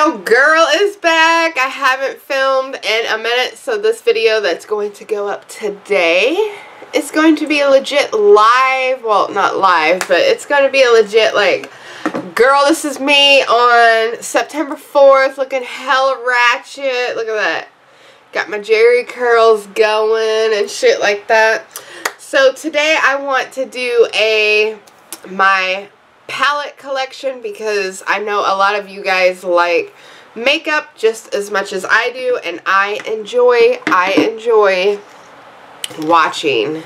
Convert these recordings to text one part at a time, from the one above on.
Your girl is back. I haven't filmed in a minute, so this video that's going to go up today is going to be a legit live, well, not live, but it's going to be a legit, like, girl, this is me on September 4th, looking hella ratchet. Look at that. Got my Jerry curls going and shit like that. So today I want to do my palette collection because I know a lot of you guys like makeup just as much as I do, and I enjoy watching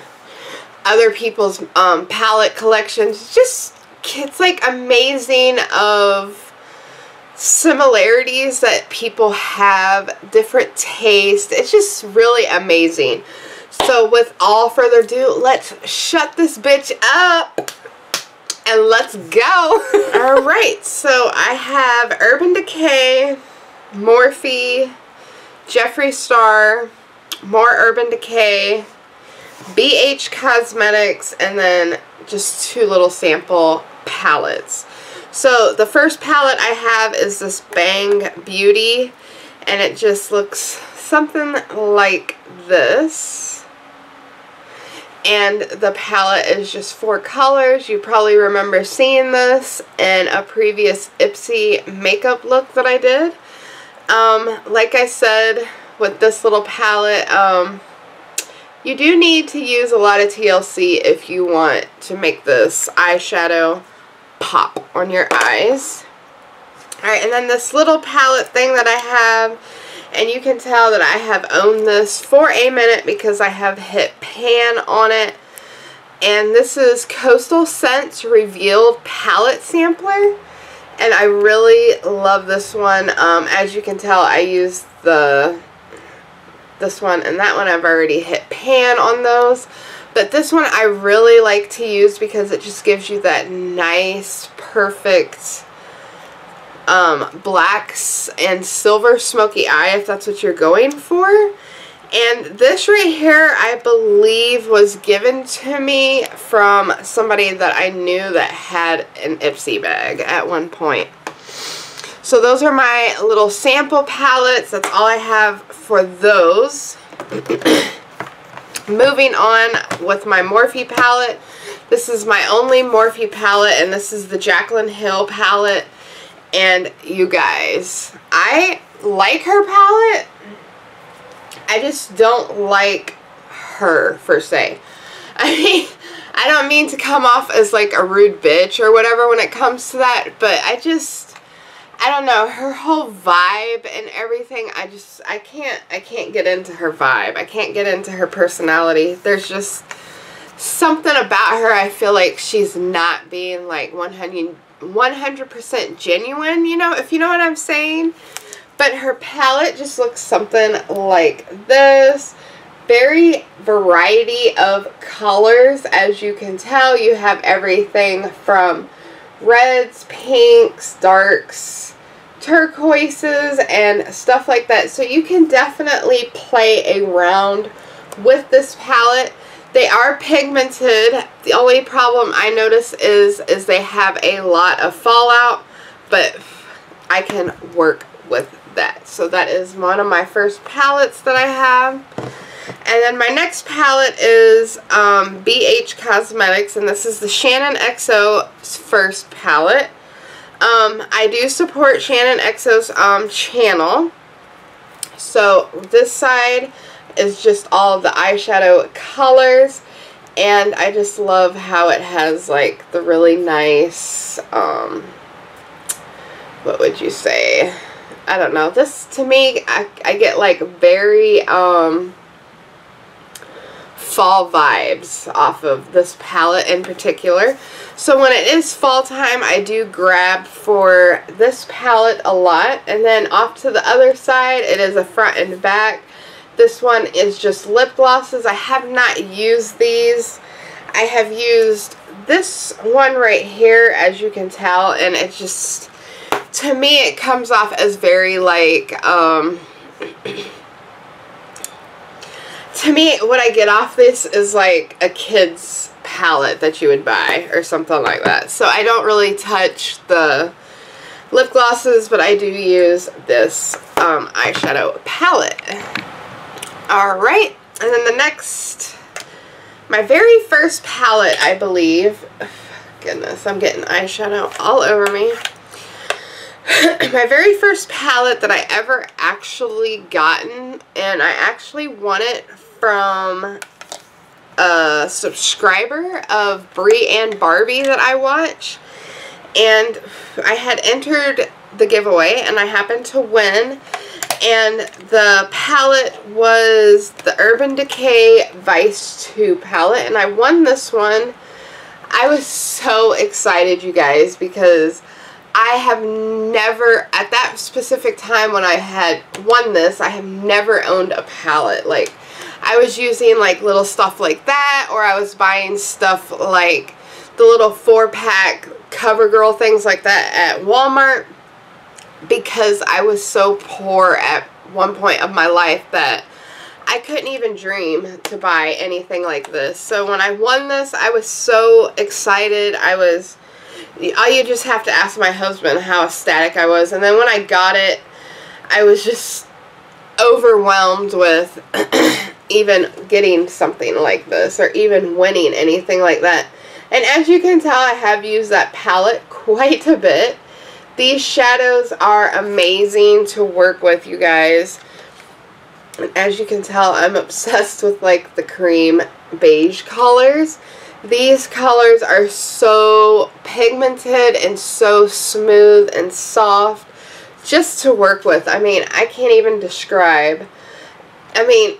other people's palette collections. It's like amazing of similarities that people have, different tastes. It's just really amazing. So with all further ado, let's shut this bitch up and let's go. Alright, so I have Urban Decay, Morphe, Jeffree Star, more Urban Decay, BH Cosmetics, and then just two little sample palettes. So the first palette I have is this Bang Beauty, and it just looks something like this. And the palette is just 4 colors. You probably remember seeing this in a previous Ipsy makeup look that I did. Like I said, with this little palette, you do need to use a lot of TLC if you want to make this eyeshadow pop on your eyes. Alright, and then this little palette thing that I have, and you can tell that I have owned this for a minute because I have hit pan on it. And this is Coastal Scents Revealed Palette Sampler. And I really love this one. As you can tell, I used this one and that one. I've already hit pan on those. But this one I really like to use because it just gives you that nice, perfect blacks and silver smoky eye, if that's what you're going for. And this right here, I believe, was given to me from somebody that I knew that had an Ipsy bag at one point. So those are my little sample palettes. That's all I have for those. Moving on with my Morphe palette. This is my only Morphe palette, and this is the Jaclyn Hill palette. And you guys, I like her palette. I just don't like her, per se. I mean, I don't mean to come off as like a rude bitch or whatever when it comes to that, but I don't know, her whole vibe and everything, I can't get into her vibe. I can't get into her personality. There's just something about her. I feel like she's not being like 100% genuine, you know, if you know what I'm saying. But her palette just looks something like this. Very variety of colors. As you can tell, you have everything from reds, pinks, darks, turquoises, and stuff like that. So you can definitely play around with this palette. They are pigmented. The only problem I notice is they have a lot of fallout, but I can work with that. So that is one of my first palettes that I have. And then my next palette is BH Cosmetics, and this is the Shannon XO's first palette. I do support Shannon XO's channel. So this side is just all of the eyeshadow colors, and I just love how it has like the really nice, what would you say, I don't know, this to me, I get like very fall vibes off of this palette in particular. So when it is fall time, I do grab for this palette a lot. And then off to the other side, it is a front and back. This one is just lip glosses. I have not used these. I have used this one right here, as you can tell, and it just, to me, it comes off as very like, to me, what I get off this is like a kid's palette that you would buy or something like that. So I don't really touch the lip glosses, but I do use this eyeshadow palette. Alright, and then the next, my very first palette, I believe, goodness, I'm getting eyeshadow all over me. My very first palette that I ever actually gotten, and I actually won it from a subscriber of Brie and Barbie that I watch, and I had entered the giveaway and I happened to win, and the palette was the Urban Decay Vice 2 palette, and I won this one. I was so excited, you guys, because I have never, at that specific time when I had won this, I have never owned a palette. Like, I was using like little stuff like that, or I was buying stuff like the little 4-pack CoverGirl things like that at Walmart, because I was so poor at one point of my life that I couldn't even dream to buy anything like this. So when I won this, I was so excited. You just have to ask my husband how ecstatic I was. And then when I got it, I was just overwhelmed with even getting something like this, or even winning anything like that. And as you can tell, I have used that palette quite a bit. These shadows are amazing to work with, you guys. And as you can tell, I'm obsessed with like the cream beige colors. These colors are so pigmented and so smooth and soft just to work with. I mean, I can't even describe. I mean,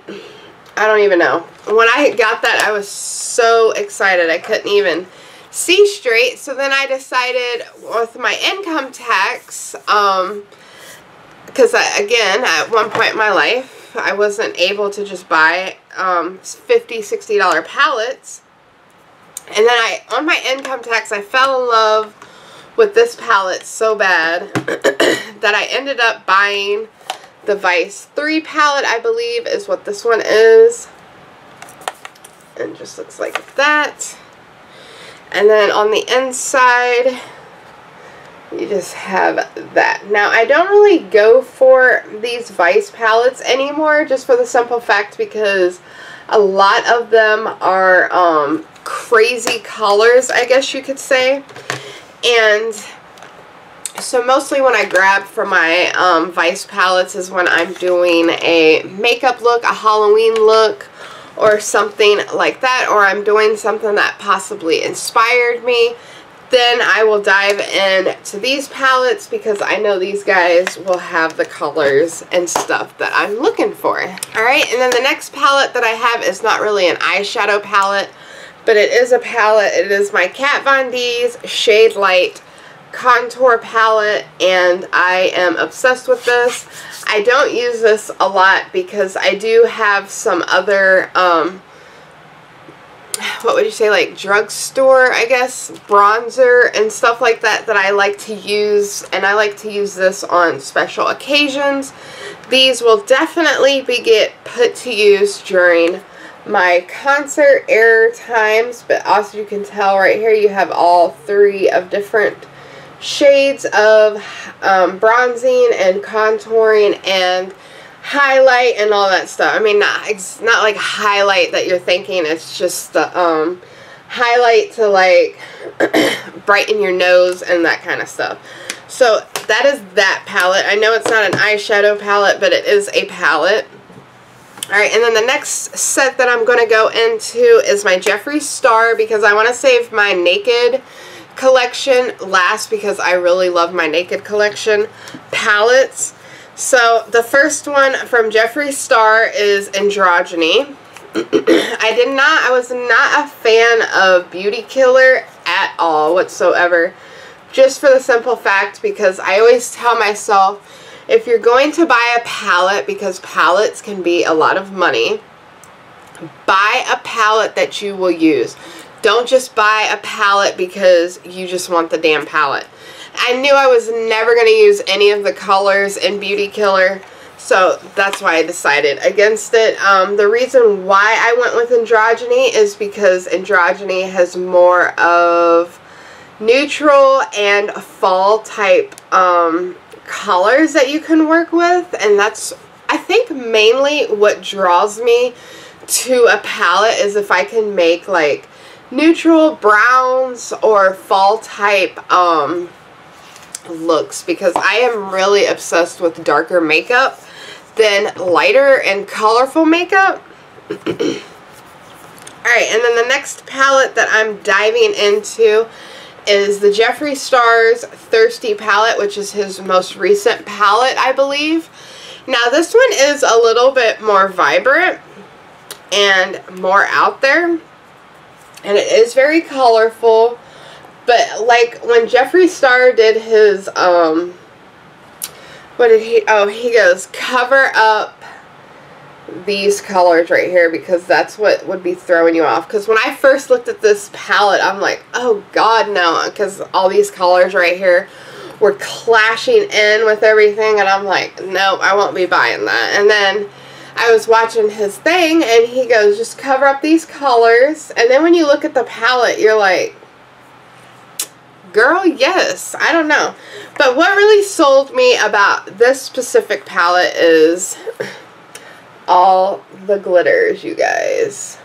I don't even know. When I got that, I was so excited. I couldn't even see straight. So then I decided with my income tax, because again, at one point in my life, I wasn't able to just buy $50, $60 palettes. And then on my income tax, I fell in love with this palette so bad that I ended up buying the Vice 3 palette, I believe is what this one is. And just looks like that. And then on the inside, you just have that. Now, I don't really go for these Vice palettes anymore, just for the simple fact because a lot of them are crazy colors, I guess you could say. And so mostly when I grab for my Vice palettes is when I'm doing a makeup look, a Halloween look, or something like that, or I'm doing something that possibly inspired me. Then I will dive into these palettes because I know these guys will have the colors and stuff that I'm looking for. Alright, and then the next palette that I have is not really an eyeshadow palette, but it is a palette. It is my Kat Von D's Shade Light contour palette, and I am obsessed with this. I don't use this a lot because I do have some other what would you say, like drugstore, I guess, bronzer and stuff like that that I like to use, and I like to use this on special occasions. These will definitely get put to use during my concert air times, but also you can tell right here you have all 3 of different shades of bronzing and contouring and highlight and all that stuff. I mean, it's not like highlight that you're thinking, it's just the highlight to like brighten your nose and that kind of stuff. So that is that palette. I know it's not an eyeshadow palette, but it is a palette. Alright, and then the next set that I'm going to go into is my Jeffree Star, because I want to save my Naked collection last because I really love my Naked collection palettes. So the first one from Jeffree Star is Androgyny. I was not a fan of Beauty Killer at all whatsoever, just for the simple fact because I always tell myself, if you're going to buy a palette, because palettes can be a lot of money, buy a palette that you will use. Don't just buy a palette because you just want the damn palette. I knew I was never going to use any of the colors in Beauty Killer, so that's why I decided against it. The reason why I went with Androgyny is because Androgyny has more of neutral and fall type colors that you can work with, and that's, I think, mainly what draws me to a palette, is if I can make like neutral browns or fall type looks, because I am really obsessed with darker makeup than lighter and colorful makeup. Alright, and then the next palette that I'm diving into is the Jeffree Star's Thirsty palette, which is his most recent palette, I believe. Now this one is a little bit more vibrant and more out there, and it is very colorful, but like when Jeffree Star did his what did he, oh, he goes, cover up these colors right here, because that's what would be throwing you off. Because when I first looked at this palette, I'm like, oh god, no, because all these colors right here were clashing in with everything, and I'm like, nope, I won't be buying that. And then I was watching his thing, and he goes, just cover up these colors. And then when you look at the palette, you're like, girl, yes, I don't know. But what really sold me about this specific palette is all the glitters, you guys.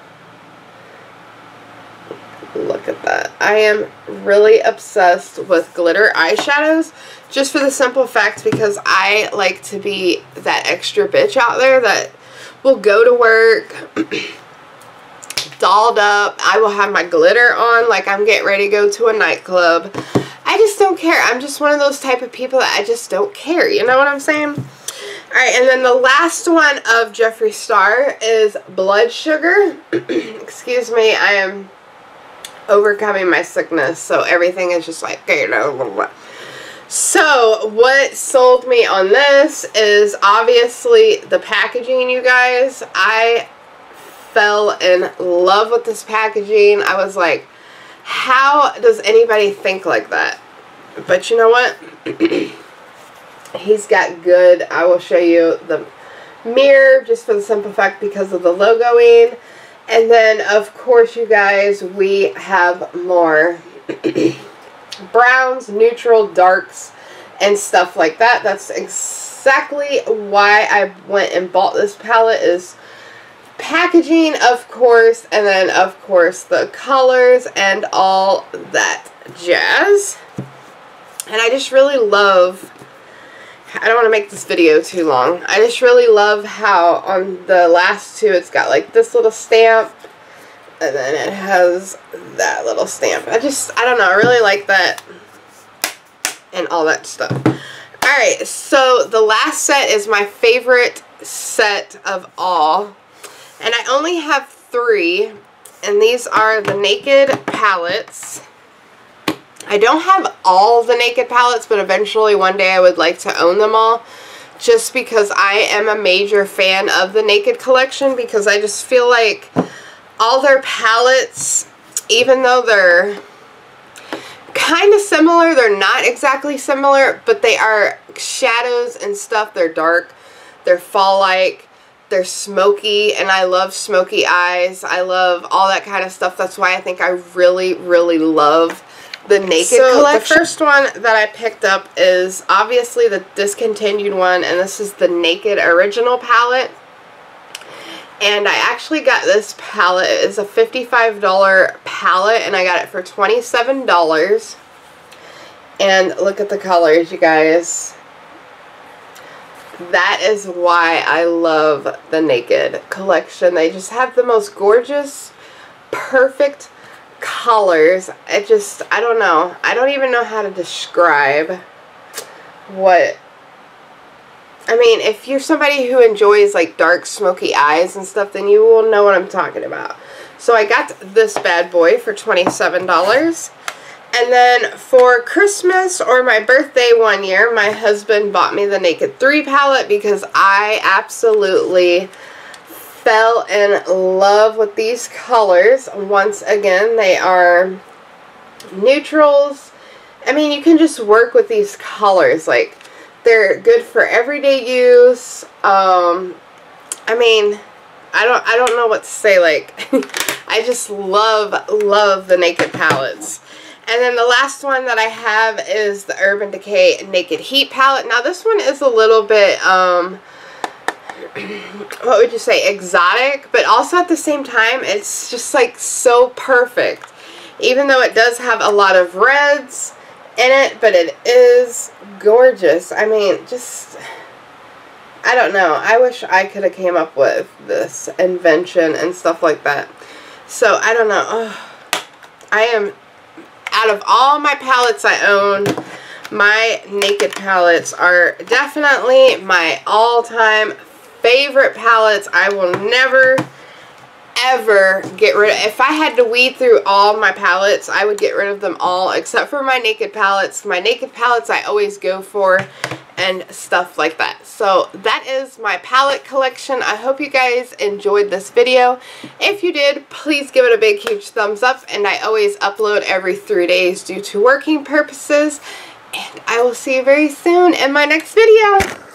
Look at that. I am really obsessed with glitter eyeshadows, just for the simple fact because I like to be that extra bitch out there that will go to work dolled up. I will have my glitter on like I'm getting ready to go to a nightclub. I just don't care. I'm just one of those type of people that I just don't care. You know what I'm saying? Alright, and then the last one of Jeffree Star is Blood Sugar. Excuse me, I am overcoming my sickness, so everything is just like, you know, blah, blah, blah. So what sold me on this is obviously the packaging, you guys. I fell in love with this packaging. I was like, how does anybody think like that? But you know what? He's got good, I will show you the mirror just for the simple fact because of the logoing. And then, of course, you guys, we have more browns, neutral, darks, and stuff like that. That's exactly why I went and bought this palette, is packaging, of course, and then, of course, the colors and all that jazz. And I just really love, I don't want to make this video too long. I just really love how on the last two it's got like this little stamp, and then it has that little stamp. I don't know, I really like that and all that stuff. Alright, so the last set is my favorite set of all. And I only have 3, and these are the Naked palettes. I don't have all the Naked palettes, but eventually one day I would like to own them all, just because I am a major fan of the Naked collection, because I just feel like all their palettes, even though they're kind of similar, they're not exactly similar, but they are shadows and stuff. They're dark, they're fall-like, they're smoky, and I love smoky eyes. I love all that kind of stuff. That's why I think I really, really love the Naked collection. The first one that I picked up is obviously the discontinued one, and this is the Naked Original palette. And I actually got this palette. It's a $55 palette, and I got it for $27. And look at the colors, you guys. That is why I love the Naked collection. They just have the most gorgeous, perfect colors. I don't know. I don't even know how to describe what, I mean, if you're somebody who enjoys like dark smoky eyes and stuff, then you will know what I'm talking about. So I got this bad boy for $27. And then for Christmas or my birthday one year, my husband bought me the Naked 3 palette because I absolutely fell in love with these colors. Once again, they are neutrals. I mean, you can just work with these colors. Like, they're good for everyday use. I mean, I don't know what to say. Like, I just love the Naked palettes. And then the last one that I have is the Urban Decay Naked Heat palette. Now this one is a little bit, what would you say, exotic, but also at the same time, it's just like so perfect. Even though it does have a lot of reds in it, but it is gorgeous. I mean, just, I don't know. I wish I could have came up with this invention and stuff like that. So, I don't know. Oh, I am, out of all my palettes I own, my Naked palettes are definitely my all-time favorite palettes. I will never, ever get rid of. If I had to weed through all my palettes, I would get rid of them all except for my Naked palettes. My Naked palettes I always go for and stuff like that. So that is my palette collection. I hope you guys enjoyed this video. If you did, please give it a big huge thumbs up, and I always upload every 3 days due to working purposes, and I will see you very soon in my next video.